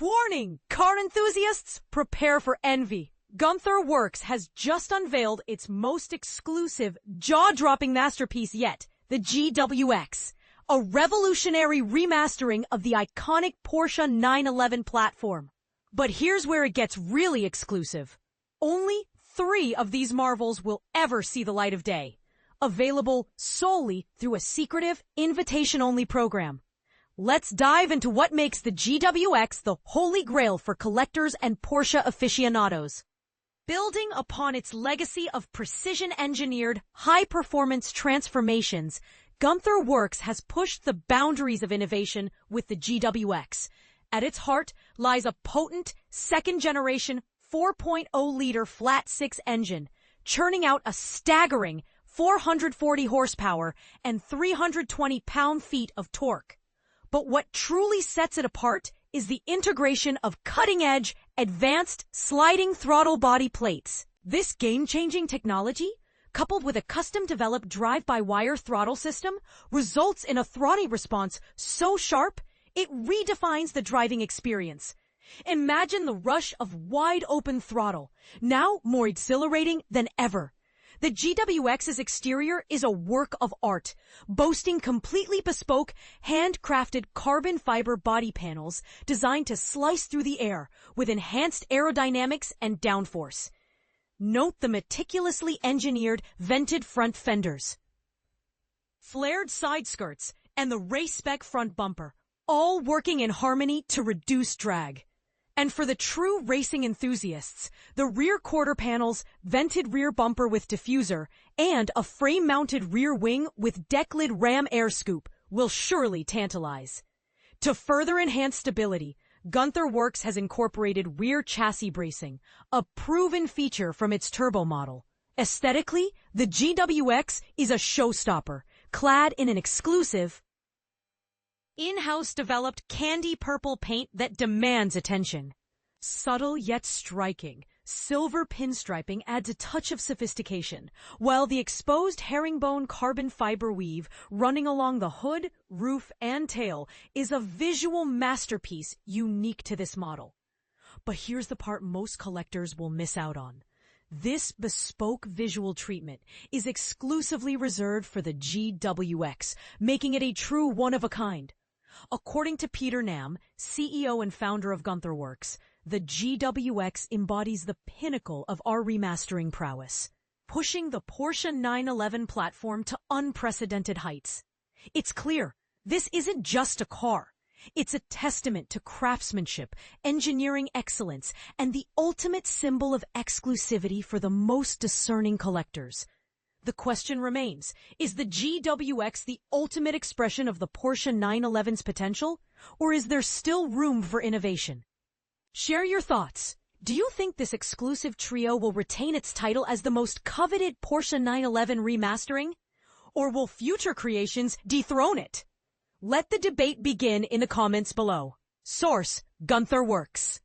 Warning! Car enthusiasts, prepare for envy. Gunther Werks has just unveiled its most exclusive, jaw-dropping masterpiece yet, the GWX, a revolutionary remastering of the iconic Porsche 911 platform. But here's where it gets really exclusive. Only 3 of these marvels will ever see the light of day, available solely through a secretive, invitation-only program. Let's dive into what makes the GWX the holy grail for collectors and Porsche aficionados. Building upon its legacy of precision-engineered, high-performance transformations, Gunther Werks has pushed the boundaries of innovation with the GWX. At its heart lies a potent, second-generation 4.0-liter flat-six engine, churning out a staggering 440 horsepower and 320 pound-feet of torque. But what truly sets it apart is the integration of cutting-edge, advanced sliding throttle body plates. This game-changing technology, coupled with a custom-developed drive-by-wire throttle system, results in a throttling response so sharp, it redefines the driving experience. Imagine the rush of wide-open throttle, now more exhilarating than ever. The GWX's exterior is a work of art, boasting completely bespoke, handcrafted carbon fiber body panels designed to slice through the air with enhanced aerodynamics and downforce. Note the meticulously engineered vented front fenders, flared side skirts, and the race-spec front bumper, all working in harmony to reduce drag. And for the true racing enthusiasts, the rear quarter panels, vented rear bumper with diffuser, and a frame-mounted rear wing with deck lid ram air scoop will surely tantalize. To further enhance stability, Gunther Werks has incorporated rear chassis bracing, a proven feature from its turbo model. Aesthetically, the GWX is a showstopper, clad in an exclusive, in-house developed candy purple paint that demands attention. Subtle yet striking, silver pinstriping adds a touch of sophistication, while the exposed herringbone carbon fiber weave running along the hood, roof, and tail is a visual masterpiece unique to this model. But here's the part most collectors will miss out on. This bespoke visual treatment is exclusively reserved for the GWX, making it a true one-of-a-kind. According to Peter Nam, CEO and founder of Gunther Werks, the GWX embodies the pinnacle of our remastering prowess, pushing the Porsche 911 platform to unprecedented heights. It's clear, this isn't just a car. It's a testament to craftsmanship, engineering excellence, and the ultimate symbol of exclusivity for the most discerning collectors. The question remains, is the GWX the ultimate expression of the Porsche 911's potential, or is there still room for innovation? Share your thoughts. Do you think this exclusive trio will retain its title as the most coveted Porsche 911 remastering? Or will future creations dethrone it? Let the debate begin in the comments below. Source: Gunther Werks.